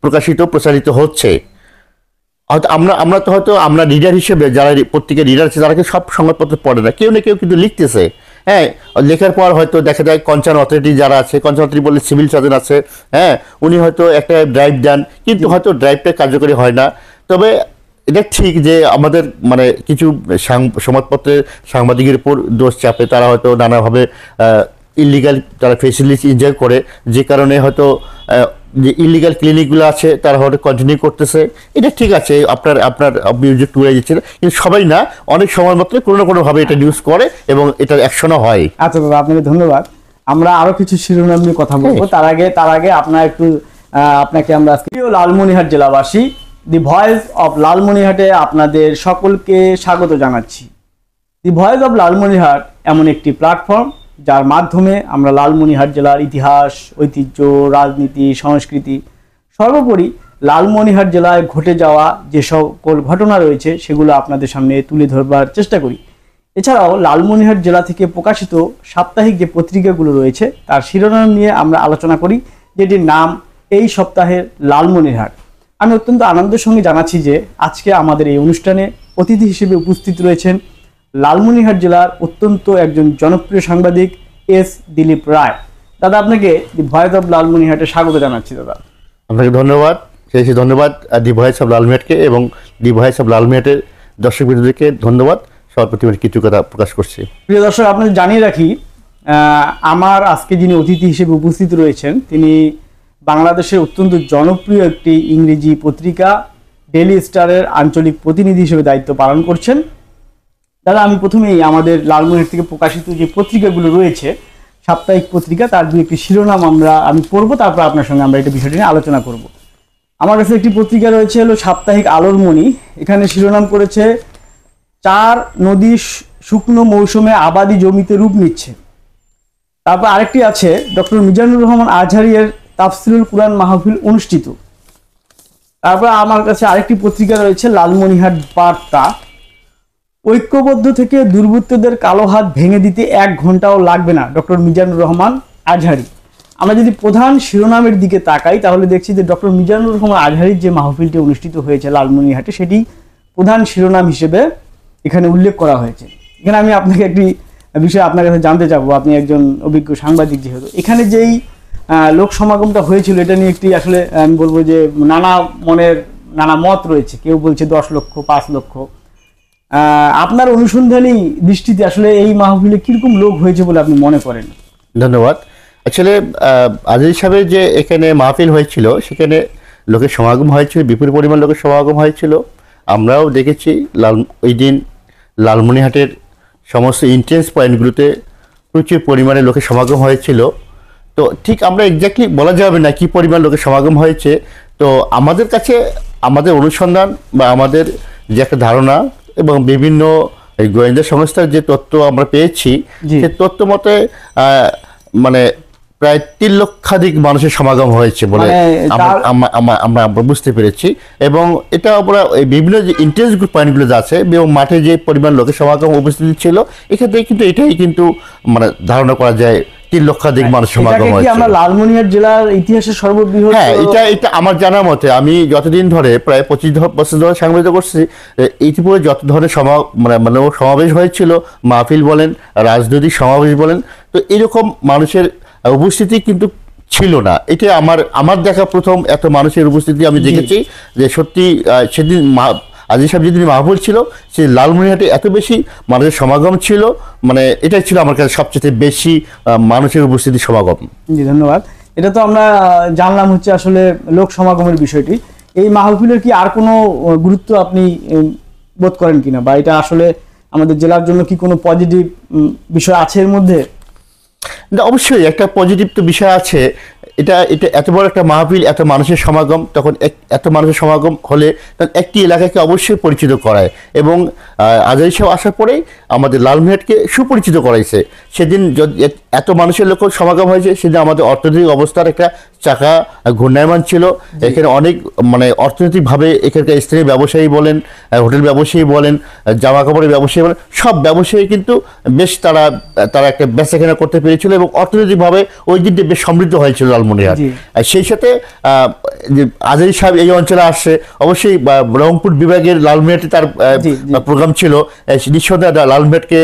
প্রচারিত হচ্ছে। হয়তো আমরা তো হয়তো আমরা রিডার হিসেবে যারা পত্রিকার রিডার আছে তারা সব সংবাদপত্র পড়ে না, কেউ না কেউ কিন্তু লিখতেছে। হ্যাঁ, লেখার পর হয়তো দেখা যায় কনসার্ন অথরিটি যারা আছে, কনসার্ন অথরিটি বলে সিভিল সার্জন আছে, হ্যাঁ, উনি হয়তো একটা ড্রাইভ দেন, কিন্তু হয়তো ড্রাইভটা কার্যকরী হয় না। তবে এটা ঠিক যে আমাদের মানে কিছু সংবাদপত্রের সাংবাদিকের উপর দোষ চাপে, তারা হয়তো নানাভাবে ইলিগাল তারা ফেসিলিটি এনজয় করে, যে কারণে হয়তো যে ইলিগাল ক্লিনিকগুলো আছে তারা হয়তো কন্টিনিউ করতেছে। এটা ঠিক আছে, আপনার মিউজিক টুরে দিচ্ছে, কিন্তু সবাই না, অনেক সময় মাত্র কোনো না কোনোভাবে এটা নিউজ করে এবং এটার অ্যাকশনও হয়। আচ্ছা দাদা, আপনাকে ধন্যবাদ। আমরা আরো কিছু শিরোনাম নিয়ে কথা বলবো, তার আগে আপনাকে আমরা আজকে লালমনিরহাট জেলাবাসী, দি ভয়েস অফ লালমনিরহাটে আপনাদের সকলকে স্বাগত জানাচ্ছি। দি ভয়েস অফ লালমনিরহাট এমন একটি প্ল্যাটফর্ম যার মাধ্যমে আমরা লালমনিরহাট জেলার ইতিহাস, ঐতিহ্য, রাজনীতি, সংস্কৃতি, সর্বোপরি লালমনিরহাট জেলায় ঘটে যাওয়া যে সকল ঘটনা রয়েছে সেগুলো আপনাদের সামনে তুলে ধরবার চেষ্টা করি। এছাড়াও লালমনিরহাট জেলা থেকে প্রকাশিত সাপ্তাহিক যে পত্রিকাগুলো রয়েছে তার শিরোনাম নিয়ে আমরা আলোচনা করি, যেটির নাম এই সপ্তাহের লালমনিরহাট। আমি অত্যন্ত আনন্দের সঙ্গে জানাচ্ছি যে আজকে আমাদের এই অনুষ্ঠানে অতিথি হিসেবে উপস্থিত রয়েছেন লালমনিরহাট জেলার অত্যন্ত একজন জনপ্রিয় সাংবাদিক এস দিলীপ রায়। দাদা, আপনাকে দি ভয়েস অফ লালমনিরহাটে স্বাগত জানাচ্ছি। দাদা, আপনাকে ধন্যবাদ, সেই ধন্যবাদ দি ভয়েস অফ লালমনিরহাটকে এবং দি ভয়েস অফ লালমনিরহাটের দর্শক বৃন্দদেরকে ধন্যবাদ। সবার প্রতি কিছু কথা প্রকাশ করছি। প্রিয় দর্শক, আপনাদের জানিয়ে রাখি, আমার আজকে যিনি অতিথি হিসেবে উপস্থিত রয়েছেন তিনি বাংলাদেশের অত্যন্ত জনপ্রিয় একটি ইংরেজি পত্রিকা ডেইলি স্টারের আঞ্চলিক প্রতিনিধি হিসেবে দায়িত্ব পালন করছেন। দাদা, আমি প্রথমেই আমাদের লালমনিরহাট থেকে প্রকাশিত যে পত্রিকাগুলো রয়েছে সাপ্তাহিক পত্রিকা, তার দু একটি শিরোনাম আমি পড়বো, তারপর আপনার সঙ্গে আমরা এটা বিষয়টি নিয়ে আলোচনা করব। আমার কাছে একটি পত্রিকা রয়েছে হলো সাপ্তাহিক আলোর মণি। এখানে শিরোনাম করেছে 4 নদী শুকনো মৌসুমে আবাদি জমিতে রূপ নিচ্ছে। তারপর আরেকটি আছে ডক্টর মিজানুর রহমান আজহারির তাফসিরুল কুরআন মাহফিল অনুষ্ঠিত। তারপর আমার কাছে আরেকটি পত্রিকা রয়েছে লালমনিরহাট বার্তা। ঐক্যবদ্ধ থেকে দুর্বৃত্তদের কালো হাত ভেঙে দিতে 1 ঘন্টাও লাগবে না, ডক্টর মিজানুর রহমান আজহারি। আমরা যদি প্রধান শিরোনামের দিকে তাকাই তাহলে দেখছি যে ডক্টর মিজানুর রহমান আজহারির যে মাহফিলটি অনুষ্ঠিত হয়েছে লালমনিরহাটে সেটি প্রধান শিরোনাম হিসেবে এখানে উল্লেখ করা হয়েছে। এখানে আমি আপনাকে একটি বিষয় আপনার কাছে জানতে চাবো, আপনি একজন অভিজ্ঞ সাংবাদিক যেহেতু, এখানে যেই লোক সমাগমটা হয়েছিল এটা নিয়ে একটি আসলে আমি বলবো যে নানা মত রয়েছে। কেউ বলছে 10 লক্ষ, 5 লক্ষ। আপনার অনুসন্ধানী দৃষ্টিতে আসলে এই মাহফিলে কিরকম লোক হয়েছে বলে আপনি মনে করেন? ধন্যবাদ। আসলে আজহারি সাহেবের যে এখানে মাহফিল হয়েছিল সেখানে লোকের সমাগম হয়েছিল, বিপুল পরিমাণ লোকের সমাগম হয়েছিল। আমরাও দেখেছি ওই দিন লালমনিরহাটের সমস্ত এন্ট্রেন্স পয়েন্টগুলোতে প্রচুর পরিমাণে লোকের সমাগম হয়েছিল। তো ঠিক আমরা এক্স্যাক্টলি বলা যাবে না কি পরিমাণ লোকের সমাগম হয়েছে। তো আমাদের কাছে আমাদের অনুসন্ধান বা আমাদের যে একটা ধারণা এবং বিভিন্ন গোয়েন্দা সংস্থার যে তথ্য আমরা পেয়েছি সে তথ্য মতে মানে প্রায় 3 লক্ষাধিক মানুষের সমাগম হয়েছে বলে আমরা বুঝতে পেরেছি। এবং এটা আমরা বিভিন্ন যে ইন্টারেস্ট গ্রুপ পয়েন্টগুলো আছে এবং মাঠে যে পরিমাণ লোকের সমাগম উপস্থিতি ছিল এক্ষেত্রে কিন্তু এটাই কিন্তু মানে ধারণা করা যায় 3 লক্ষাধিক মানুষ সমাগম হয়েছে। আমরা লালমনিরহাট জেলার ইতিহাসে সর্ববৃহৎ। হ্যাঁ, এটা আমার জানার মতে আমি যতদিন ধরে প্রায় 25 বছর ধরে সাংবাদিকতা করছি, ইতিপূর্বে যত ধরনের সমাবেশ হয়েছিল, মাহফিল বলেন, রাজনৈতিক সমাবেশ বলেন, তো এরকম মানুষের উপস্থিতি কিন্তু ছিল না। এটা আমার দেখা প্রথম এত মানুষের উপস্থিতি আমি দেখেছি যে সত্যি সেদিন আজহারি সাহেব যেদিন মাহফিল ছিল সে লালমনিরহাটে এত বেশি মানুষের সমাগম ছিল, মানে এটাই ছিল আমার কাছে সবচেয়ে বেশি মানুষের উপস্থিতি সমাগম। জি, ধন্যবাদ। এটা তো আমরা জানলাম হচ্ছে আসলে লোক সমাগমের বিষয়টি। এই মাহফিলের কি আর কোনো গুরুত্ব আপনি বোধ করেন কিনা, বা এটা আসলে আমাদের জেলার জন্য কি কোনো পজিটিভ বিষয় আছে এর মধ্যে? অবশ্যই একটা পজিটিভ তো বিষয় আছে। এটা এত বড় একটা মাহফিল, এত মানুষের সমাগম, তখন এত মানুষের সমাগম হলে তখন একটি এলাকাকে অবশ্যই পরিচিত করায় এবং আজহারি সাহেব আসার পরেই আমাদের লালমনিরহাটকে সুপরিচিত করাইছে। সেদিন এত মানুষের লোক সমাগম হয়েছে, সেদিন আমাদের অর্থনৈতিক অবস্থার একটা চাকা ঘূর্ণায়মান ছিল। এখানে অনেক মানে অর্থনৈতিকভাবে এখানকার স্থানীয় ব্যবসায়ী বলেন, হোটেল ব্যবসায়ী বলেন, জামা কাপড়ের ব্যবসায়ী বলেন, সব ব্যবসায়ী কিন্তু বেশ তারা একটা বেচাকেনা করতে পেরেছিল এবং অর্থনৈতিকভাবে ওই দিনটি বেশ সমৃদ্ধ হয়েছিল লালমনিরহাট। আর সেই সাথে যে আজহারী সাহেব এই অঞ্চলে আসছে, অবশ্যই রংপুর বিভাগের লালমনিরহাটে তার প্রোগ্রাম ছিল। নিঃসন্দেহে লালমনিরহাটকে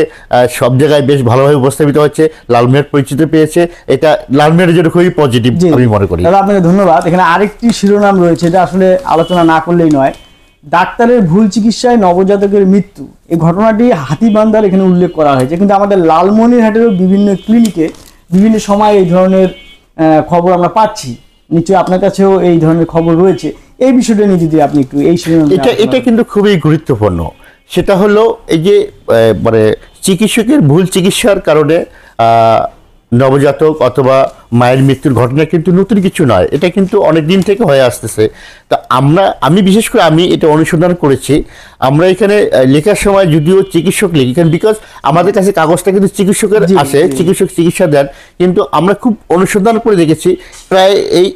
সব জায়গায় বেশ ভালোভাবে উপস্থাপিত হচ্ছে, লালমনিরহাট পরিচিতি পেয়েছে, এটা লালমনিরহাটের জন্য খুবই পজিটিভ আমি মনে করি। দাদা আপনাকে ধন্যবাদ। এখানে আরেকটি শিরোনাম রয়েছে, এটা আসলে আলোচনা না করলেই নয়। ডাক্তারের ভুল চিকিৎসায় নবজাতকের মৃত্যু, এই ঘটনাটি হাতীবান্ধার এখানে উল্লেখ করা হয়েছে, কিন্তু আমাদের লালমনিরহাটেরও বিভিন্ন ক্লিনিকে বিভিন্ন সময় এই ধরনের খবর আমরা পাচ্ছি। নিশ্চয়ই আপনার কাছেও এই ধরনের খবর রয়েছে, এই বিষয়টা নিয়ে যদি আপনি একটু এই শিরোনাম। এটা কিন্তু খুবই গুরুত্বপূর্ণ। সেটা হলো এই যে মানে চিকিৎসকের ভুল চিকিৎসার কারণে নবজাতক অথবা মায়ের মৃত্যুর ঘটনা কিন্তু নতুন কিছু নয়, এটা কিন্তু অনেক দিন থেকে হয়ে আসতেছে। তা আমি বিশেষ করে আমি এটা অনুসন্ধান করেছি। আমরা এখানে লেখার সময় যদিও চিকিৎসক লিখি, কারণ বিকজ আমাদের কাছে কাগজটা কিন্তু চিকিৎসকের আসে, চিকিৎসক চিকিৎসা দেন, কিন্তু আমরা খুব অনুসন্ধান করে দেখেছি প্রায়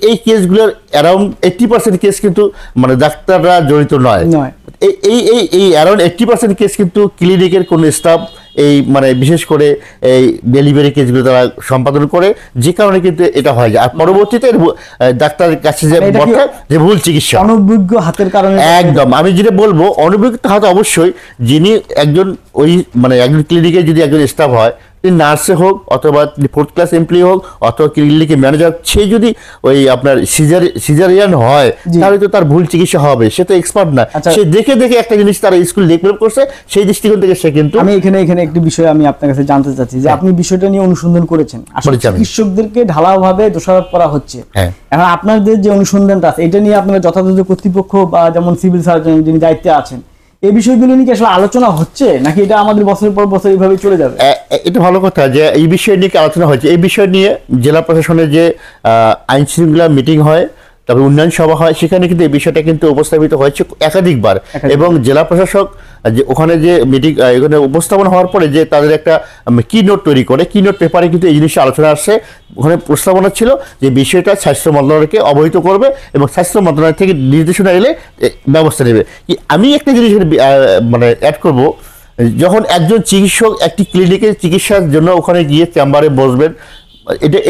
এই কেসগুলোর অ্যারাউন্ড 80% কেস কিন্তু মানে ডাক্তাররা জড়িত নয়। এই অ্যারাউন্ড 80% কেস কিন্তু ক্লিনিকের কোনো স্টাফ এই মানে বিশেষ করে এই ডেলিভারি কেসগুলো তারা সম্পাদন করে, যে কারণে কিন্তু এটা হয় যায়। আর পরবর্তীতে ডাক্তারের কাছে যে ভুল চিকিৎসা, অনভিজ্ঞ হাতের কারণে। একদম আমি যেটা বলবো, অনভিজ্ঞ হাতে অবশ্যই, যিনি একজন একজন ক্লিনিকে যদি একজন স্টাফ হয়, তিনি নার্সে হোক অথবা 4th ক্লাস এমপ্লয়ি হোক অথবা ক্লিনিকের ম্যানেজার, সে যদি ওই আপনার সিজারিয়ান হয় তাহলে তো তার ভুল চিকিৎসা হবে, সে তো এক্সপার্ট না। সে দেখে একটা জিনিস তারা স্কুল ডেভেলপ করছে, সেই দৃষ্টিকোণ থেকে সে কিন্তু। আমি এখানে একটি বিষয় আমি আপনার কাছে জানতে চাচ্ছি যে আপনি বিষয়টা নিয়ে অনুসন্ধান করেছেন, আসলে চিকিৎসকদেরকে ঢালাওভাবে দোষারোপ করা হচ্ছে। এখন আপনাদের যে অনুসন্ধানটা আছে, এটা নিয়ে আপনারা যথাযথ কর্তৃপক্ষ বা যেমন সিভিল সার্জন যিনি দায়িত্বে আছেন, এই বিষয়গুলো নিয়ে আসলে আলোচনা হচ্ছে নাকি এটা আমাদের বছরের পর বছর এইভাবে চলে যাবে? এটা ভালো কথা যে এই বিষয় নিয়ে আলোচনা হচ্ছে। এই বিষয় নিয়ে জেলা প্রশাসনের যে আইন শৃঙ্খলা মিটিং হয়, তবে উন্নয়ন সভা হয়, সেখানে কিন্তু এই বিষয়টা কিন্তু উপস্থাপিত হয়েছে একাধিকবার। এবং জেলা প্রশাসক যে ওখানে যে মিটিং এখানে উপস্থাপন হওয়ার পরে যে তাদের একটা কি নোট তৈরি করে, কি নোট পেপারে কিন্তু এই জিনিসটা আলোচনা আসছে। ওখানে প্রস্তাবনা ছিল যে বিষয়টা স্বাস্থ্য মন্ত্রণালয়কে অবহিত করবে এবং স্বাস্থ্য মন্ত্রণালয় থেকে নির্দেশনা এলে ব্যবস্থা নেবে। আমি একটা জিনিস অ্যাড করব, যখন একজন চিকিৎসক একটি ক্লিনিকের চিকিৎসার জন্য ওখানে গিয়ে চেম্বারে বসবেন,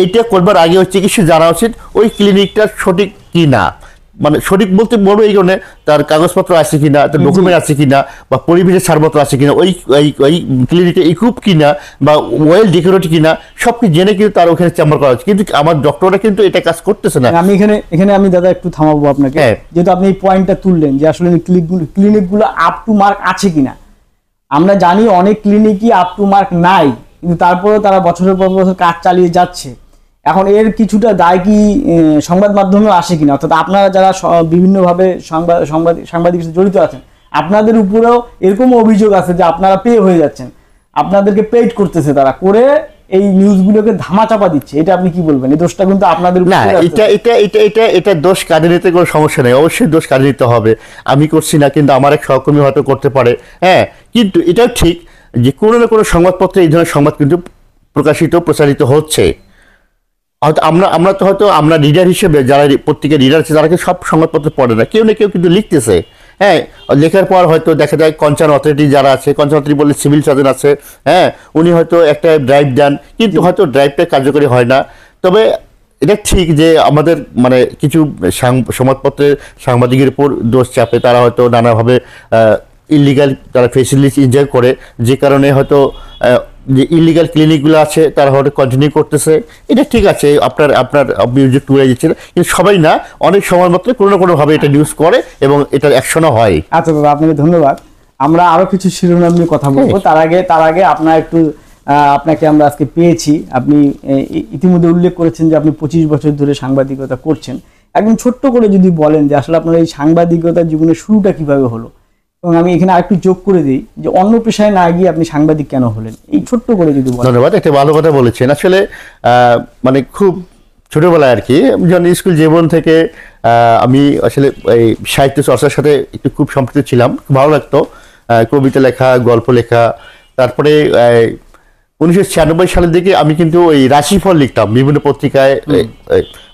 এইটা করবার আগে ওই চিকিৎসক জানা উচিত ওই ক্লিনিকটা সঠিক কি না। সঠিক বলতে বলবো এই কারণে তার কাগজপত্র আছে কিনা, তার ডকুমেন্ট আছে কিনা, বা পরিবেশের ছাড়পত্র আছে কিনা, ওই ক্লিনিকে ইকুইপ কিনা, বা ওয়েল ডেকোরেটেড কিনা, সব কিছু জেনে কিন্তু তার ওখানে চেম্বার করা হচ্ছে। কিন্তু আমার ডক্টররা কিন্তু এটা কাজ করতেছে না। আমি এখানে আমি দাদা একটু থামাবো আপনাকে, যেহেতু আপনি এই পয়েন্টটা তুললেন যে আসলে ক্লিনিকগুলো আপ টু মার্ক আছে কিনা। আমরা জানি অনেক ক্লিনিকই আপ টু মার্ক নাই, কিন্তু তারপরেও তারা বছরের পর বছর কাজ চালিয়ে যাচ্ছে। এখন এর কিছুটা দায় কি সংবাদ মাধ্যমেও আসে কিনা, অর্থাৎ আপনারা যারা বিভিন্নভাবে সাংবাদিক জড়িত আছেন, আপনাদের উপরেও এরকম অভিযোগ আছে যে আপনারা পে হয়ে যাচ্ছেন, আপনাদেরকে পেইড করতেছে তারা, করে এই নিউজগুলোকে ধামাচাপা দিচ্ছে। এটা আপনি কি বলবেন? এই দোষটা কিন্তু আপনাদের না, এটা দোষ কাঁধে নিতে কোনো সমস্যা নেই, অবশ্যই দোষ কাঁধে নিতে হবে। আমি করছি না, কিন্তু আমার এক সহকর্মী হয়তো করতে পারে। কিন্তু এটাও ঠিক যে কোনো না কোনো সংবাদপত্রে এই ধরনের সংবাদ কিন্তু প্রচারিত হচ্ছে। হয়তো আমরা রিডার হিসেবে, যারা পত্রিকার রিডার আছে, তারা সব সংবাদপত্র পড়ে না, কেউ না কেউ কিন্তু লিখতেছে। লেখার পর হয়তো দেখা যায় কনসার্ন অথরিটি যারা আছে, কনসার্ন অথরিটি বললে সিভিল সার্জন আছে, উনি হয়তো একটা ড্রাইভ দেন, কিন্তু হয়তো ড্রাইভটা কার্যকরী হয় না। তবে এটা ঠিক যে আমাদের কিছু সংবাদপত্রের সাংবাদিকের উপর দোষ চাপে, তারা হয়তো নানাভাবে ইলিগাল তারা ফেসিলিটি এনজয় করে, যে কারণে হয়তো যে ইলিগাল ক্লিনিকগুলো আছে তারা হয়তো কন্টিনিউ করতেছে। এটা ঠিক আছে, আপনার অভিযোগ তুলে দিচ্ছেন, কিন্তু সবাই না, অনেক সময় মাত্র কোনো না কোনোভাবে এটা নিউজ করে এবং এটার অ্যাকশনও হয়। আচ্ছা দাদা, আপনাকে ধন্যবাদ। আমরা আরো কিছু শিরোনাম নিয়ে কথা বলবো। তার আগে আপনাকে আমরা আজকে পেয়েছি। আপনি ইতিমধ্যে উল্লেখ করেছেন যে আপনি 25 বছর ধরে সাংবাদিকতা করছেন। একদম ছোট্ট করে যদি বলেন যে আসলে আপনার এই সাংবাদিকতার জীবনের শুরুটা কিভাবে হলো, এবং আমি এখানে আরেকটু যোগ করে দিই যে অন্য পেশায় না গিয়ে আপনি সাংবাদিক কেন হলেন, এই ছোট্ট করে যদি বলেন। ধন্যবাদ, একটা ভালো কথা বলেছেন। আসলে খুব ছোটবেলায় আর কি, যখন স্কুল জীবন থেকে আমি আসলে এই সাহিত্য চর্চার সাথে একটু খুব সম্পৃক্ত ছিলাম, ভালো লাগতো কবিতা লেখা, গল্প লেখা। তারপরে 1996 সালের দিকে আমি কিন্তু ওই রাশিফল লিখতাম বিভিন্ন পত্রিকায়,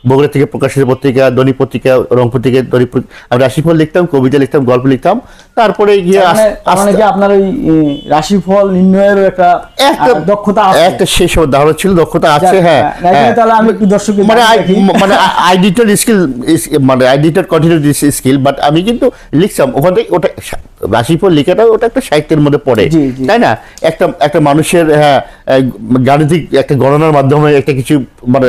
বগুড়া থেকে প্রকাশিত পত্রিকা, দৈনিক পত্রিকা, রংপুর থেকে দৈনিক আমি রাশিফল লিখতাম, কবিতা লিখতাম, গল্প লিখতাম। তারপরে গিয়ে তার মানে কি আপনার ওই রাশিফল নির্ণয়ের একটা দক্ষতা আছে, একটা শেষ ধারণা ছিল, দক্ষতা আছে। হ্যাঁ, তাহলে আমি একটু দর্শকদের মানে আই ডিড স্কিল, মানে I did continue this skill, but আমি কিন্তু লিখতাম ওখান থেকে। ওটা রাশিফল লেখাটা ওটা একটা সাহিত্যের মধ্যে পড়ে, তাই না? একটা মানুষের গাণিতিক একটা গণনার মাধ্যমে একটা কিছু মানে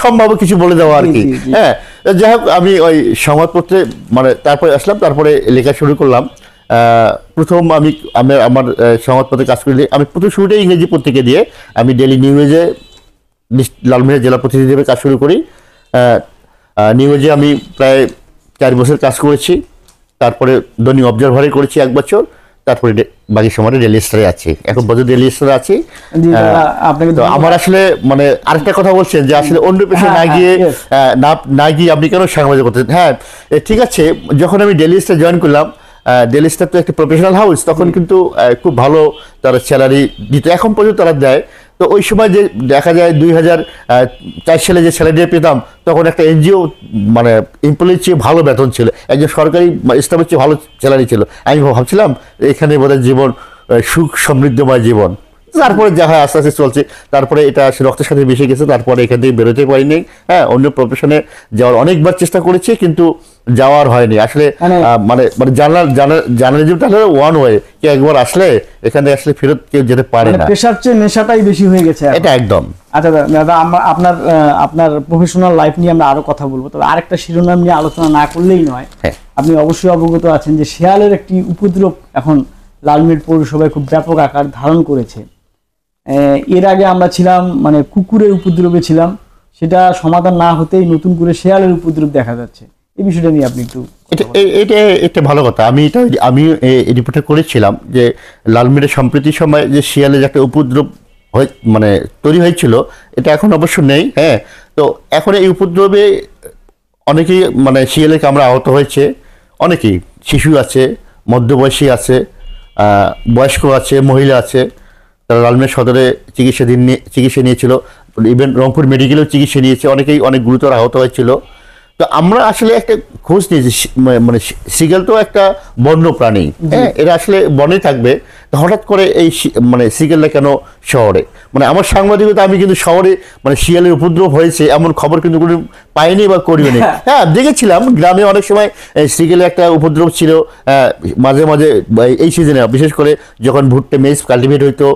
সম্ভাব্য কিছু বলে দেওয়া আর কি। হ্যাঁ, যাই হোক, আমি ওই সংবাদপত্রে মানে তারপরে আসলাম, তারপরে লেখা শুরু করলাম। প্রথম আমি আমার সংবাদপত্রে কাজ করি। আমি প্রথম শুরুটাই ইংরেজি পত্রিকা দিয়ে আমি ডেইলি নিউজে লালমনিরহাট জেলা প্রতিনিধি হিসেবে কাজ শুরু করি। নিউজে আমি প্রায় 4 বছর কাজ করেছি। তারপরে দৈনিক অবজারভারে করেছি 1 বছর। তারপরে বাকি সময় ডেইলি স্টারে আছি, এখন পর্যন্ত ডেইলি স্টারে আছি। তো আমার আসলে মানে আরেকটা কথা বলছেন যে আসলে অন্য পেশায় না গিয়ে আপনি কেন সাংবাদিক করতেন? হ্যাঁ, ঠিক আছে। যখন আমি ডেইলি স্টার জয়েন করলাম, ডেইলি স্টার তো একটা প্রফেশনাল হাউস, তখন কিন্তু খুব ভালো তারা স্যালারি দিত, এখন পর্যন্ত তারা দেয়। তো ওই সময় যে দেখা যায় 2004 সালে যে স্যালারি পেতাম, তখন একটা এনজিও মানে এমপ্লয়ির চেয়ে ভালো বেতন ছিল, একজন সরকারি স্টাফের চেয়ে ভালো স্যালারি ছিল। আমি ভাবছিলাম এখানে বোধহয় জীবন সুখ সমৃদ্ধময় জীবন। তারপরে যা হয় আস্তে আস্তে চলছে। তারপরে এটা রক্তের সাথে মিশে গেছে। তারপরে এখান থেকে বেরোতে পারিনি। হ্যাঁ, অন্য প্রফেশনে যাওয়ার অনেকবার চেষ্টা করেছি, কিন্তু যাওয়ার হয়নি আসলে। মানে মানে জার্নালিজমটা হলো ওয়ান ওয়ে, কি একবার আসলে এখানে আসলে ফেরত কেউ যেতে পারে না। পেশার চেয়ে নেশাটাই বেশি হয়ে গেছে এটা একদম। আচ্ছা দাদা, আপনার প্রফেশনাল লাইফ নিয়ে আমরা আরো কথা বলবো, তবে আরেকটা শিরোনাম নিয়ে আলোচনা না করলেই নয়। আপনি অবশ্যই অবগত আছেন যে শেয়ালের একটি উপদ্রব এখন লালমনিরহাট পৌরসভায় খুব ব্যাপক আকার ধারণ করেছে। এর আগে আমরা ছিলাম মানে কুকুরের উপদ্রবে ছিলাম, সেটা সমাধান না হতেই নতুন করে শেয়ালের উপদ্রব দেখা যাচ্ছে। এই বিষয়টা নিয়ে আপনি একটু। এটা একটা ভালো কথা। আমি রিপোর্টে করেছিলাম যে লালমনিরহাটে সম্প্রতি সময় যে শিয়ালের একটা উপদ্রব মানে তৈরি হয়েছিল, এটা এখন অবশ্য নেই। হ্যাঁ, তো এখন এই উপদ্রবে অনেকেই মানে শিয়ালের কামড়ে আহত হয়েছে। অনেকেই, শিশু আছে, মধ্যবয়সী আছে, বয়স্ক আছে, মহিলা আছে। তারা লালমনিরহাট সদরে চিকিৎসা নিয়েছিল, ইভেন রংপুর মেডিকেলেও চিকিৎসা নিয়েছে। অনেকেই অনেক গুরুতর আহত হয়েছিল। তো আমরা আসলে একটা খোঁজ নিয়েছি, মানে সিগাল তো একটা বন্য প্রাণী, হ্যাঁ, এরা আসলে বনে থাকবে। হঠাৎ করে এই মানে সিগালটা কেন শহরে? মানে আমার সাংবাদিকতা, আমি কিন্তু শহরে মানে শিয়ালের উপদ্রব হয়েছে এমন খবর কিন্তু কোনো পাইনি বা করিনি। হ্যাঁ, দেখেছিলাম গ্রামে অনেক সময় সিগালের একটা উপদ্রব ছিল মাঝে মাঝে এই সিজনে, বিশেষ করে যখন ভুট্টে মেজ কাল্টিভেট হইতো,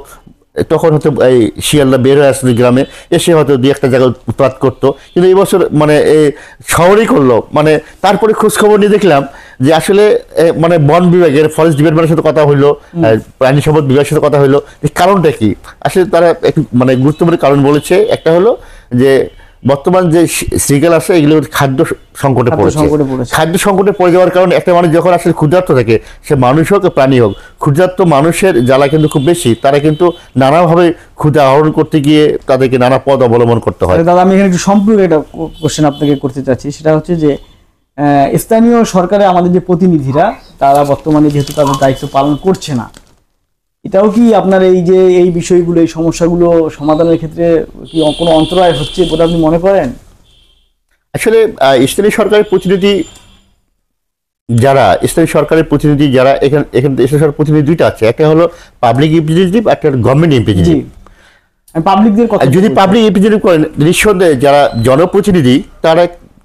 তখন হয়তো এই শিয়ালরা বের হয়ে আসতো গ্রামে, এসে হয়তো 2-1টা জায়গায় উৎপাত করতো। কিন্তু এই বছর মানে শহরেই করলো। মানে তারপরে খোঁজ খবর নিয়ে দেখলাম যে আসলে মানে বন বিভাগের ফরেস্ট ডিপার্টমেন্টের সাথে কথা হইলো, প্রাণী সম্পদ বিভাগের সাথে কথা হইলো, কারণটা কি। আসলে তারা মানে গুরুত্বপূর্ণ কারণ বলেছে। একটা হলো যে বর্তমান যে সিগাল আছে এগুলো খাদ্য সংকটে পড়েছে। খাদ্য সংকটে পড়ে যাওয়ার কারণে একটা মানুষ যখন আসলে ক্ষুধার্ত থাকে, সে মানুষ হোক প্রাণী হোক, ক্ষুধার্ত মানুষের জ্বালা কিন্তু খুব বেশি। তারা কিন্তু নানাভাবে ক্ষুধা আহরণ করতে গিয়ে তাদেরকে নানা পথ অবলম্বন করতে হয়। দাদা, আমি এখানে একটু সম্পূর্ণ একটা কোশ্চেন আপনাকে করতে চাচ্ছি। সেটা হচ্ছে যে স্থানীয় সরকারে আমাদের যে প্রতিনিধিরা, তারা বর্তমানে যেহেতু তাদের দায়িত্ব পালন করছে না, এটাও কি আপনার এই যে এই বিষয়গুলো, এই সমস্যাগুলো সমাধানের ক্ষেত্রে কি কোনো অন্তরায় হচ্ছে বলে আপনি মনে করেন? আসলে স্থানীয় সরকারের প্রতিনিধি যারা এখানে দেশের সরকার প্রতিনিধি দুইটা আছে, একটা হলো পাবলিক রিপ্রেজেন্টেটিভ, একটা গভর্নমেন্ট রিপ্রেজেন্টেটিভ। পাবলিকদের কথা যদি পাবলিক রিপ্রেজেন্টেটিভ করেন, নিঃসন্দেহে যারা জনপ্রতিনিধি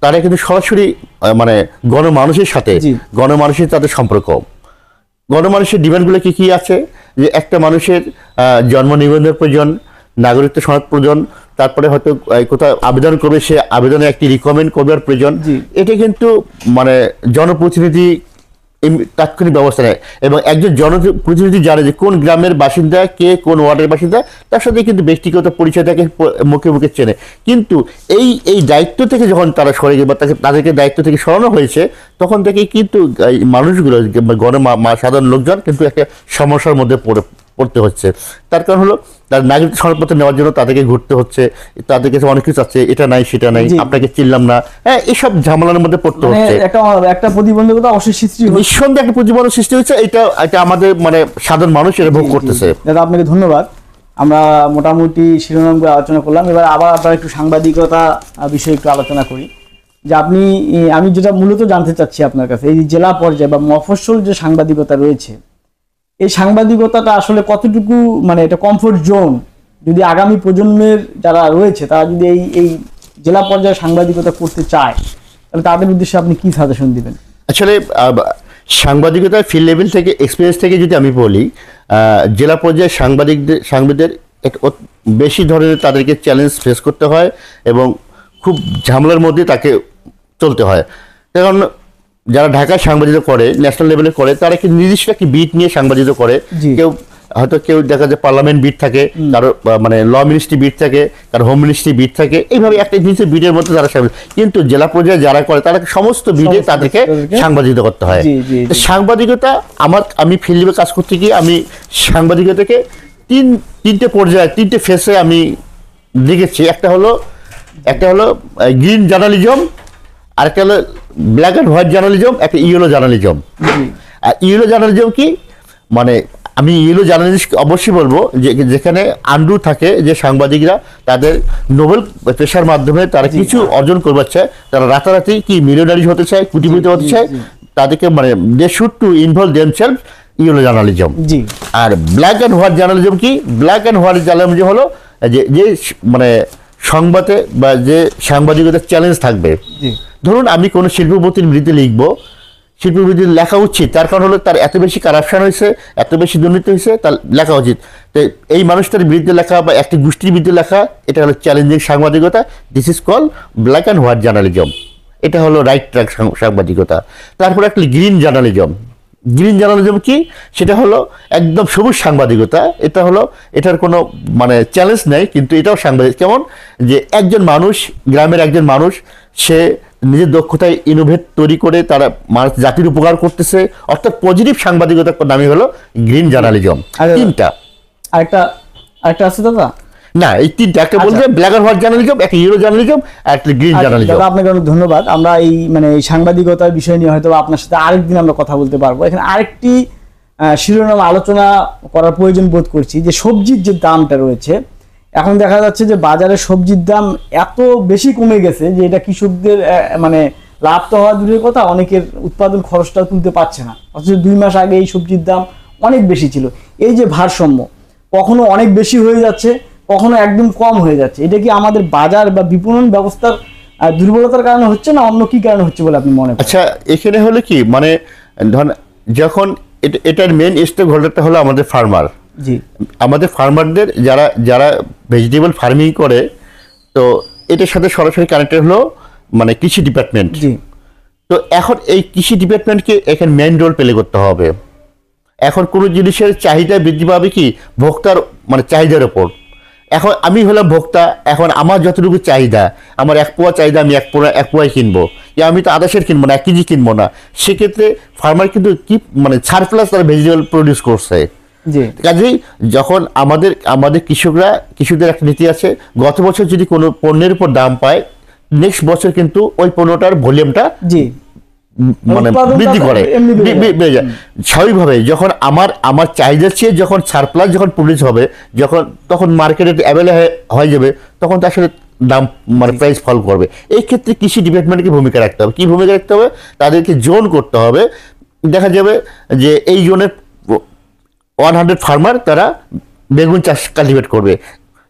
তারা কিন্তু সরাসরি মানে গণমানুষের সাথে, গণমানুষের তাদের সম্পর্ক। গণমানুষের ডিমান্ডগুলো কি আছে, যে একটা মানুষের জন্ম নিবন্ধনের প্রয়োজন, নাগরিকত্ব সনদ প্রয়োজন, তারপরে হয়তো কোথাও আবেদন করবে, সে আবেদনে একটি রিকমেন্ড করবার প্রয়োজন। এটা কিন্তু মানে জনপ্রতিনিধি তাৎক্ষণিক ব্যবস্থা নেয়, এবং একজন জনপ্রতিনিধি জানে যে কোন গ্রামের বাসিন্দা কে, কোন ওয়ার্ডের বাসিন্দা, তার সাথে কিন্তু ব্যক্তিগত পরিচয় তাকে মুখে মুখে চেনে। কিন্তু এই দায়িত্ব থেকে যখন তারা সরে গেছে বা তাদেরকে দায়িত্ব থেকে সরানো হয়েছে, তখন থেকে কিন্তু মানুষগুলো সাধারণ লোকজন কিন্তু একটা সমস্যার মধ্যে পড়তে হচ্ছে। তার কারণ হলো তার নাগরিক সনদপত্র নেওয়ার জন্য তাদেরকে ঘুরতে হচ্ছে, তাদের কাছে অনেক কিছু আছে, এটা নাই সেটা নাই, আপনাকে চিনলাম না, হ্যাঁ, এইসব ঝামেলার মধ্যে পড়তে হচ্ছে। একটা প্রতিবন্ধকতা অবশ্যই সৃষ্টি হচ্ছে, নিঃসন্দেহে একটা প্রতিবন্ধক সৃষ্টি হচ্ছে। এটা আমাদের মানে সাধারণ মানুষ এটা ভোগ করতেছে। দাদা, আপনাকে ধন্যবাদ। আমরা মোটামুটি শিরোনামগুলো আলোচনা করলাম, এবার আবার আপনার একটু সাংবাদিকতা বিষয়ে একটু আলোচনা করি। যে আপনি, আমি যেটা মূলত জানতে চাচ্ছি আপনার কাছে, এই জেলা পর্যায়ে বা মফস্বল যে সাংবাদিকতা রয়েছে, এই সাংবাদিকতাটা আসলে কতটুকু মানে এটা কমফোর্ট জোন, যদি আগামী প্রজন্মের যারা রয়েছে তারা যদি এই জেলা পর্যায়ে সাংবাদিকতা করতে চায়, তাহলে তাদের উদ্দেশ্যে আপনি কি সাজেশন দিবেন? আসলে সাংবাদিকতার ফিল্ড লেভেল থেকে এক্সপিরিয়েন্স থেকে যদি আমি বলি, জেলা পর্যায়ে সাংবাদিকদের বেশি ধরনের তাদেরকে চ্যালেঞ্জ ফেস করতে হয় এবং খুব ঝামেলার মধ্যে তাকে চলতে হয়। কারণ যারা ঢাকায় সাংবাদিকতা করে, ন্যাশনাল লেভেলে করে, তারা কি নির্দিষ্ট একটি বিট নিয়ে সাংবাদিকতা করে। কেউ দেখা যায় পার্লামেন্ট বিট থাকে, কারো মানে ল মিনিস্ট্রি বিট থাকে, কারো হোম মিনিস্ট্রি বিট থাকে, এইভাবে একটা জিনিসের বিটের মধ্যে তারা কিন্তু জেলা পর্যায়ে যারা করে তারা সমস্ত বিটে তাদেরকে সাংবাদিকতা করতে হয়। সাংবাদিকতা আমি ফিল্ডে কাজ করতে গিয়ে আমি সাংবাদিকতাকে তিনটে পর্যায়ে, তিনটে ফেসে আমি দেখেছি। একটা হলো গ্রিন জার্নালিজম, আরেকটা হলো ব্ল্যাক অ্যান্ড হোয়াইট জার্নালিজম, একটা ইয়েলো জার্নালিজম। আর ইয়েলো জার্নালিজম কি মানে, আমি ইয়েলো জার্নালিস্ট অবশ্যই বলবো যেখানে আন্ডু থাকে, যে সাংবাদিকরা তাদের নোবেল পেশার মাধ্যমে তারা কিছু অর্জন করবার চায়, তারা রাতারাতি কি মিলিয়নারি হতে চায়, কোটিপতি হতে চায়, তাদেরকে মানে they should to involve themselves, yellow journalism. আর ব্ল্যাক অ্যান্ড হোয়াইট জার্নালিজম কি? ব্ল্যাক অ্যান্ড হোয়াইট জার্নালিজম হলো যে মানে সংবাদে বা যে সাংবাদিকতার চ্যালেঞ্জ থাকবে। ধরুন আমি কোনো শিল্পপতির বিরুদ্ধে লিখবো, শিল্পবিধি লেখা উচিত, তার কারণ হলো তার এত বেশি কারাপশন হয়েছে, এত বেশি দুর্নীতি হয়েছে, তার লেখা উচিত। তো এই মানুষটার বিরুদ্ধে লেখা বা একটি গোষ্ঠীর বিরুদ্ধে লেখা, এটা হলো চ্যালেঞ্জিং সাংবাদিকতা। This is call black and white journalism. এটা হলো রাইট ট্র্যাক সাংবাদিকতা। তারপরে একটা গ্রিন জার্নালিজম। গ্রিন জার্নালিজম কি? সেটা হলো একদম সবুজ সাংবাদিকতা। এটা হলো, এটার কোনো মানে চ্যালেঞ্জ নেই, কিন্তু এটাও সাংবাদিক। কেমন যে একজন মানুষ, গ্রামের একজন মানুষ, সে নিজের দক্ষতায় ইনোভেট তৈরি করে তারা মানুষ জাতির উপকার করতেছে, অর্থাৎ পজিটিভ সাংবাদিকতার নামই হলো গ্রিন জার্নালিজম। তিনটা, আরেকটা আছে দাদা? না, এই তিনটা, একটা বলতে ব্ল্যাক অ্যান্ড হোয়াইট জার্নালিজম, একটা ইয়েলো জার্নালিজম, আর একটা গ্রিন জার্নালিজম। দাদা আপনাকে অনেক ধন্যবাদ। আমরা এই মানে এই সাংবাদিকতার বিষয় নিয়ে হয়তো আপনার সাথে আরেকদিন আমরা কথা বলতে পারবো। এখানে আরেকটি শিরোনাম আলোচনা করার প্রয়োজন বোধ করছি, যে সবজির যে দামটা রয়েছে, এখন দেখা যাচ্ছে যে বাজারে সবজির দাম এত বেশি কমে গেছে যে এটা কৃষকদের মানে লাভ তো হওয়া দূরের কথা, অনেকের উৎপাদন খরচটাও তুলতে পারছে না। অথচ 2 মাস আগে এই সবজির দাম অনেক বেশি ছিল। এই যে ভারসাম্য, কখনো অনেক বেশি হয়ে যাচ্ছে, কখনো একদম কম হয়ে যাচ্ছে, এটা কি আমাদের বাজার বা বিপণন ব্যবস্থার দুর্বলতার কারণে হচ্ছে, না অন্য কি কারণে হচ্ছে বলে আপনি মনে করেন? আচ্ছা, এখানে হলো কি মানে ধরেন যখন এটার মেন স্টেক হোল্ডারটা হলো আমাদের ফার্মার। আমাদের ফার্মারদের যারা ভেজিটেবল ফার্মিং করে, তো এটার সাথে সরাসরি কানেক্টেড হলো মানে কৃষি ডিপার্টমেন্ট। তো এখন এই কৃষি ডিপার্টমেন্টকে এখানে মেইন রোল প্লে করতে হবে। এখন কোনো জিনিসের চাহিদা বৃদ্ধি পাবে কি ভোক্তার মানে চাহিদার ওপর। এখন আমি হলাম ভোক্তা, এখন আমার যতটুকু চাহিদা, আমার 1 পোয়া চাহিদা, আমি 1 পোয়াই কিনবো, আমি তো আদাসের কিনবো না, 1 কেজি কিনবো না। সেক্ষেত্রে ফার্মার কিন্তু কি মানে সারপ্লাস তারা ভেজিটেবল প্রডিউস করছে। কাজেই যখন আমাদের কৃষকদের একটা নীতি আছে, গত বছর যদি কোনো পণ্যের উপর দাম পায়, নেক্সট বছর কিন্তু ওই পণ্যটার ভলিউমটা মানে বৃদ্ধি করে, বেড়ে যায় স্বাভাবিকভাবে। যখন আমার চাহিদার চেয়ে যখন সারপ্লাস যখন প্রডিউস হবে, তখন মার্কেটে অ্যাভেলেবল হয়ে যাবে, তখন তো আসলে দাম মানে প্রাইস ফল করবে। এই ক্ষেত্রে কৃষি ডিপার্টমেন্টকে ভূমিকা রাখতে হবে। কি ভূমিকা রাখতে হবে? তাদেরকে জোন করতে হবে। দেখা যাবে যে এই জোনের 100 ফার্মার তারা বেগুন চাষ কাল্টিভেট করবে,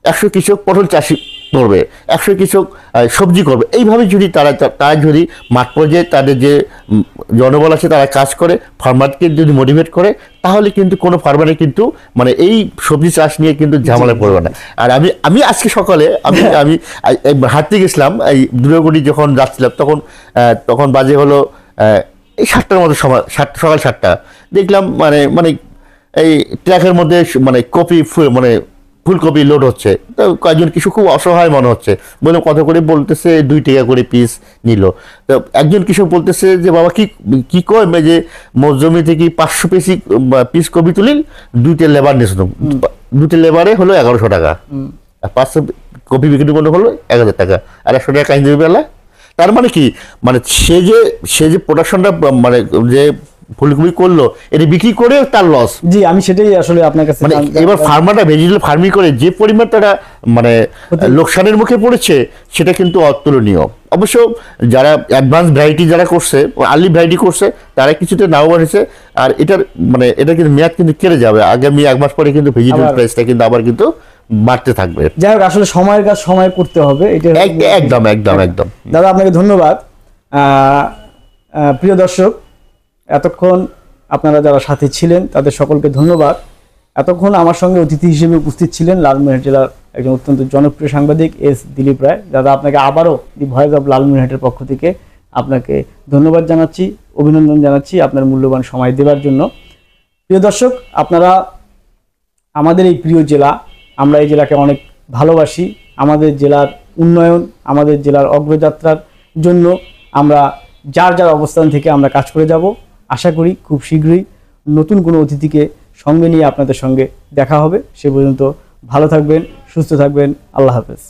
100 কৃষক পটল চাষ করবে, 100 কৃষক সবজি করবে। এইভাবে যদি তারা যদি মাঠ পর্যায়ে তাদের যে জনবল আছে তারা কাজ করে, ফার্মারকে যদি মোটিভেট করে, তাহলে কিন্তু কোনো ফার্মারে কিন্তু মানে এই সবজি চাষ নিয়ে কিন্তু ঝামেলা পড়বে না। আর আমি আজকে সকালে আমি হাঁটতে গেছিলাম, এই দুর্গাগুড়ি যখন যাচ্ছিলাম, তখন বাজে হলো এই 7টার মতো সময়, সকাল 7টা, দেখলাম মানে এই ট্রাকের মধ্যে মানে ফুলকপি লোড হচ্ছে। তো কয়েকজন কৃষক খুব অসহায় মনে হচ্ছে, বললাম কত করে? বলতেছে 2 টাকা করে পিস নিল। তো একজন কৃষক বলতেছে যে বাবা কি কয় যে জমি থেকে 500 পিস কপি তুলিল, 2টা লেবার নিয়েছিল, 2টা লেবারে হলো 1100 টাকা, আর 500 কপি বিক্রি করলে হলো 1000 টাকা, আর 100 টাকা কাহিনী বেলা। তার মানে কি, মানে সে যে প্রোডাকশনটা মানে যে ফুলকপি করলো, এটা বিক্রি করে তার লস। জি, আমি সেটাই আসলে আপনার কাছে মানে এবার ফার্মাররা ভেজিটেবল ফার্মিং করে যে পরিমাণ তারা মানে লোকসানের মুখে পড়েছে সেটা কিন্তু অতুলনীয়। অবশ্য যারা অ্যাডভান্স ভ্যারাইটি যারা করছে, আর্লি ভ্যারাইটি করছে, তারা কিছুটা লাভবান হয়েছে। আর এটার মানে এটা কিন্তু মেয়াদ কিন্তু কেটে যাবে, আগামী 1 মাস পরে কিন্তু ভেজিটেবল প্রাইসটা কিন্তু আবার কিন্তু বাড়তে থাকবে। যাই হোক, আসলে সময়ের কাজ সময় করতে হবে, এটা একদম একদম একদম। দাদা আপনাকে ধন্যবাদ। প্রিয় দর্শক, এতক্ষণ আপনারা যারা সাথে ছিলেন তাদের সকলকে ধন্যবাদ। এতক্ষণ আমার সঙ্গে অতিথি হিসেবে উপস্থিত ছিলেন লালমনিরহাট জেলার একজন অত্যন্ত জনপ্রিয় সাংবাদিক এস দিলীপ রায়। দাদা, আপনাকে আবারও দি ভয়েস অফ লালমনিরহাটের পক্ষ থেকে আপনাকে ধন্যবাদ জানাচ্ছি, অভিনন্দন জানাচ্ছি আপনার মূল্যবান সময় দেওয়ার জন্য। প্রিয় দর্শক, আপনারা আমাদের এই প্রিয় জেলা, আমরা এই জেলাকে অনেক ভালোবাসি। আমাদের জেলার উন্নয়ন, আমাদের জেলার অগ্রযাত্রার জন্য আমরা যার যার অবস্থান থেকে আমরা কাজ করে যাব। আশা করি খুব শীঘ্রই নতুন কোনো অতিথিকে সঙ্গে নিয়ে আপনাদের সঙ্গে দেখা হবে। সে পর্যন্ত ভালো থাকবেন, সুস্থ থাকবেন। আল্লাহ হাফেজ।